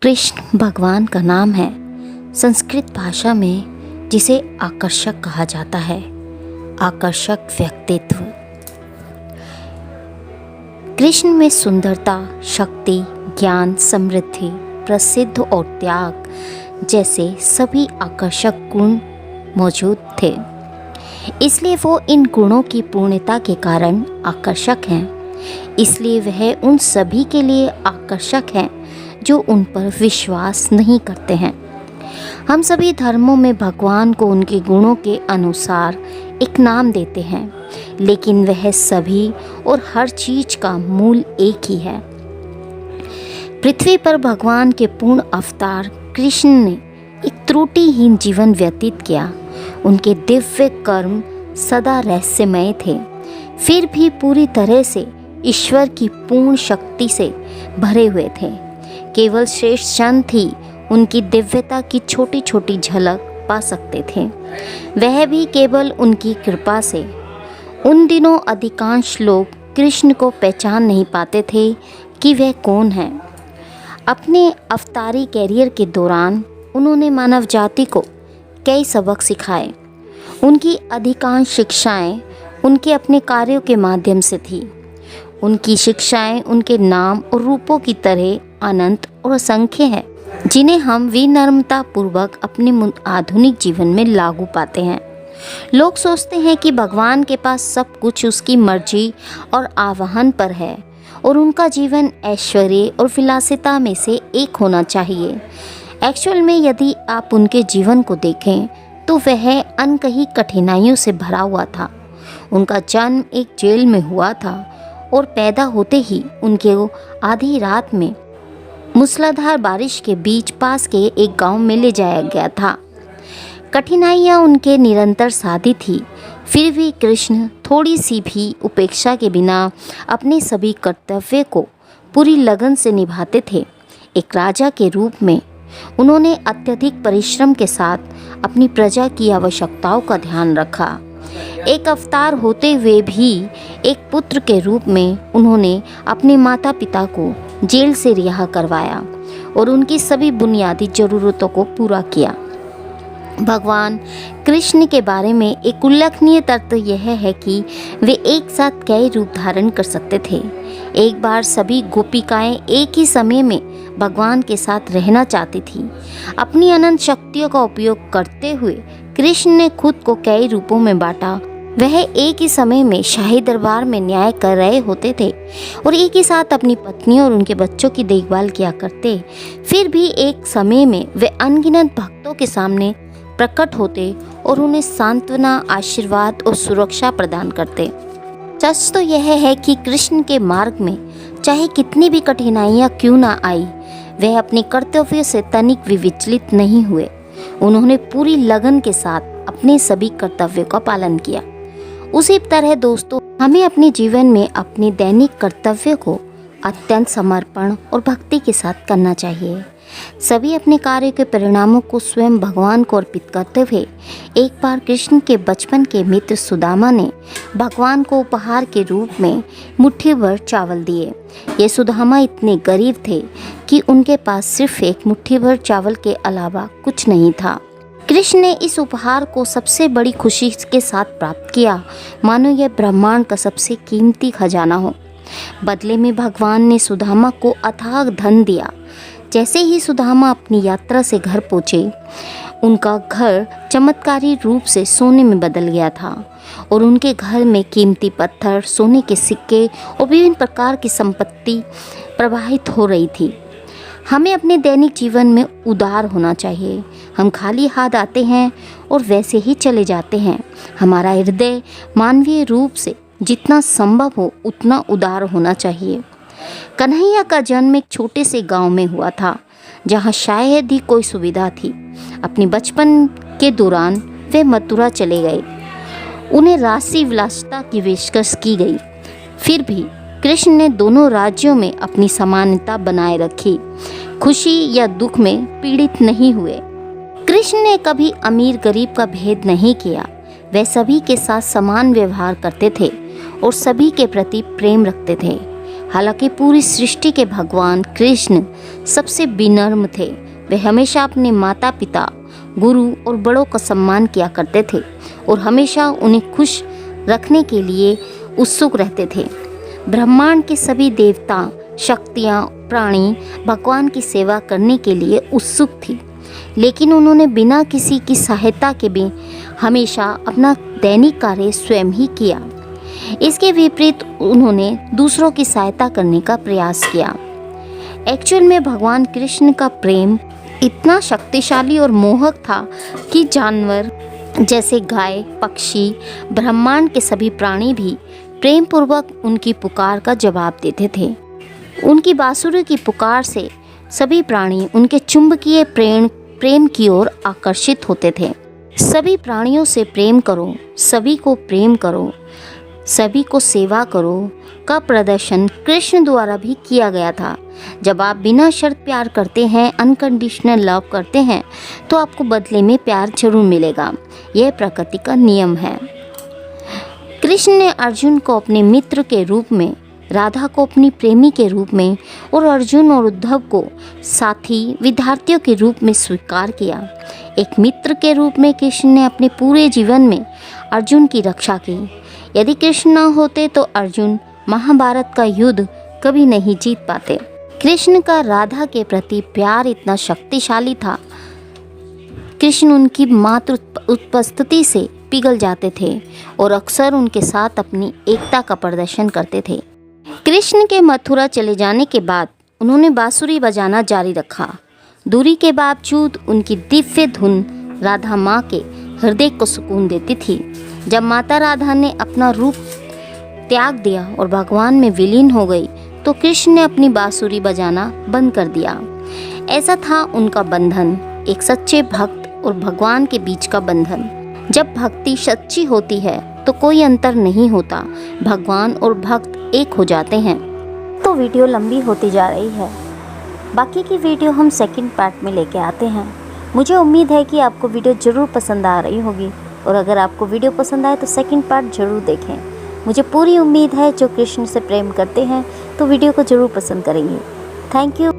कृष्ण भगवान का नाम है। संस्कृत भाषा में जिसे आकर्षक कहा जाता है। आकर्षक व्यक्तित्व। कृष्ण में सुंदरता, शक्ति, ज्ञान, समृद्धि, प्रसिद्ध और त्याग जैसे सभी आकर्षक गुण मौजूद थे। इसलिए वो इन गुणों की पूर्णता के कारण आकर्षक हैं। इसलिए वह उन सभी के लिए आकर्षक हैं जो उन पर विश्वास नहीं करते हैं। हम सभी धर्मों में भगवान को उनके गुणों के अनुसार एक नाम देते हैं, लेकिन वह सभी और हर चीज का मूल एक ही है। पृथ्वी पर भगवान के पूर्ण अवतार कृष्ण ने एक त्रुटिहीन जीवन व्यतीत किया। उनके दिव्य कर्म सदा रहस्यमय थे, फिर भी पूरी तरह से ईश्वर की पूर्ण शक्ति से भरे हुए थे। केवल श्रेष्ठ संत ही उनकी दिव्यता की छोटी छोटी झलक पा सकते थे, वह भी केवल उनकी कृपा से। उन दिनों अधिकांश लोग कृष्ण को पहचान नहीं पाते थे कि वह कौन है। अपने अवतारी कैरियर के दौरान उन्होंने मानव जाति को कई सबक सिखाए। उनकी अधिकांश शिक्षाएं उनके अपने कार्यों के माध्यम से थी। उनकी शिक्षाएं उनके नाम और रूपों की तरह अनंत और असंख्य हैं, जिन्हें हम विनम्रता पूर्वक अपने आधुनिक जीवन में लागू पाते हैं। लोग सोचते हैं कि भगवान के पास सब कुछ उसकी मर्जी और आह्वान पर है और उनका जीवन ऐश्वर्य और विलासिता में से एक होना चाहिए। एक्चुअल में यदि आप उनके जीवन को देखें तो वह अनकही कठिनाइयों से भरा हुआ था। उनका जन्म एक जेल में हुआ था और पैदा होते ही उनके आधी रात में मूसलाधार बारिश के बीच पास के एक गांव में ले जाया गया था। कठिनाइयां उनके निरंतर साथी थी, फिर भी कृष्ण थोड़ी सी भी उपेक्षा के बिना अपने सभी कर्तव्य को पूरी लगन से निभाते थे। एक राजा के रूप में उन्होंने अत्यधिक परिश्रम के साथ अपनी प्रजा की आवश्यकताओं का ध्यान रखा। एक अवतार होते हुए भी एक पुत्र के रूप में उन्होंने अपने माता पिता को जेल से रिहा करवाया और उनकी सभी बुनियादी ज़रूरतों को पूरा किया। भगवान कृष्ण के बारे में एक उल्लेखनीय तथ्य यह है कि वे एक साथ कई रूप धारण कर सकते थे। एक बार सभी गोपिकाएं एक ही समय में भगवान के साथ रहना चाहती थी। अपनी अनंत शक्तियों का उपयोग करते हुए कृष्ण ने खुद को कई रूपों में बांटा। वह एक ही समय में शाही दरबार में न्याय कर रहे होते थे और एक ही साथ अपनी पत्नी और उनके बच्चों की देखभाल किया करते। फिर भी एक समय में वे अनगिनत भक्तों के सामने प्रकट होते और उन्हें सांत्वना, आशीर्वाद और सुरक्षा प्रदान करते। सच तो यह है कि कृष्ण के मार्ग में चाहे कितनी भी कठिनाइयाँ क्यों ना आई, वह अपने कर्तव्य से तनिक भी विचलित नहीं हुए। उन्होंने पूरी लगन के साथ अपने सभी कर्तव्यों का पालन किया। उसी तरह दोस्तों, हमें अपने जीवन में अपने दैनिक कर्तव्य को अत्यंत समर्पण और भक्ति के साथ करना चाहिए। सभी अपने कार्य के परिणामों को स्वयं भगवान को अर्पित करते हुए एक बार कृष्ण के बचपन के मित्र सुदामा ने भगवान को उपहार के रूप में मुट्ठी भर चावल दिए। ये सुदामा इतने गरीब थे कि उनके पास सिर्फ एक मुट्ठी भर चावल के अलावा कुछ नहीं था। कृष्ण ने इस उपहार को सबसे बड़ी खुशी के साथ प्राप्त किया, मानो यह ब्रह्मांड का सबसे कीमती खजाना हो। बदले में भगवान ने सुदामा को अथाह धन दिया। जैसे ही सुदामा अपनी यात्रा से घर पहुँचे, उनका घर चमत्कारी रूप से सोने में बदल गया था और उनके घर में कीमती पत्थर, सोने के सिक्के और विभिन्न प्रकार की संपत्ति प्रवाहित हो रही थी। हमें अपने दैनिक जीवन में उदार होना चाहिए। हम खाली हाथ आते हैं और वैसे ही चले जाते हैं। हमारा हृदय मानवीय रूप से जितना संभव हो उतना उदार होना चाहिए। कन्हैया का जन्म एक छोटे से गांव में हुआ था, जहां शायद ही कोई सुविधा थी। अपने बचपन के दौरान वे मथुरा चले गए। उन्हें राशि विलासिता की पेशकश की गई, फिर भी कृष्ण ने दोनों राज्यों में अपनी समानता बनाए रखी। खुशी या दुख में पीड़ित नहीं हुए। कृष्ण ने कभी अमीर गरीब का भेद नहीं किया। वे सभी के साथ समान व्यवहार करते थे और सभी के प्रति प्रेम रखते थे। हालांकि पूरी सृष्टि के भगवान कृष्ण सबसे विनम्र थे। वे हमेशा अपने माता पिता, गुरु और बड़ों का सम्मान किया करते थे और हमेशा उन्हें खुश रखने के लिए उत्सुक रहते थे। ब्रह्मांड के सभी देवता, शक्तियाँ, प्राणी भगवान की सेवा करने के लिए उत्सुक थी, लेकिन उन्होंने बिना किसी की सहायता के भी हमेशा अपना दैनिक कार्य स्वयं ही किया। इसके विपरीत उन्होंने दूसरों की सहायता करने का प्रयास किया। एक्चुअल में भगवान कृष्ण का प्रेम इतना शक्तिशाली और मोहक था कि जानवर जैसे गाय, पक्षी, ब्रह्मांड के सभी प्राणी भी प्रेम पूर्वक उनकी पुकार का जवाब देते थे। उनकी बांसुरी की पुकार से सभी प्राणी उनके चुंबकीय प्रेम की ओर आकर्षित होते थे। सभी प्राणियों से प्रेम करो, सभी को प्रेम करो, सभी को सेवा करो का प्रदर्शन कृष्ण द्वारा भी किया गया था। जब आप बिना शर्त प्यार करते हैं, अनकंडीशनल लव करते हैं, तो आपको बदले में प्यार जरूर मिलेगा। यह प्रकृति का नियम है। कृष्ण ने अर्जुन को अपने मित्र के रूप में, राधा को अपनी प्रेमी के रूप में और अर्जुन और उद्धव को साथी, विद्यार्थियों के रूप में स्वीकार किया। एक मित्र के रूप में कृष्ण ने अपने पूरे जीवन में अर्जुन की रक्षा की। यदि कृष्ण न होते तो अर्जुन महाभारत का युद्ध कभी नहीं जीत पाते। कृष्ण का राधा के प्रति प्यार इतना शक्तिशाली था, कृष्ण उनकी मात्र उपस्थिति से पिघल जाते थे और अक्सर उनके साथ अपनी एकता का प्रदर्शन करते थे। कृष्ण के मथुरा चले जाने के बाद उन्होंने बांसुरी बजाना जारी रखा। दूरी के बावजूद उनकी दिव्य धुन राधा माँ के हृदय को सुकून देती थी। जब माता राधा ने अपना रूप त्याग दिया और भगवान में विलीन हो गई, तो कृष्ण ने अपनी बांसुरी बजाना बंद कर दिया। ऐसा था उनका बंधन, एक सच्चे भक्त और भगवान के बीच का बंधन। जब भक्ति सच्ची होती है तो कोई अंतर नहीं होता, भगवान और भक्त एक हो जाते हैं। तो वीडियो लंबी होती जा रही है, बाकी की वीडियो हम सेकंड पार्ट में लेके आते हैं। मुझे उम्मीद है कि आपको वीडियो ज़रूर पसंद आ रही होगी, और अगर आपको वीडियो पसंद आए तो सेकंड पार्ट ज़रूर देखें। मुझे पूरी उम्मीद है जो कृष्ण से प्रेम करते हैं तो वीडियो को ज़रूर पसंद करेंगे। Thank you.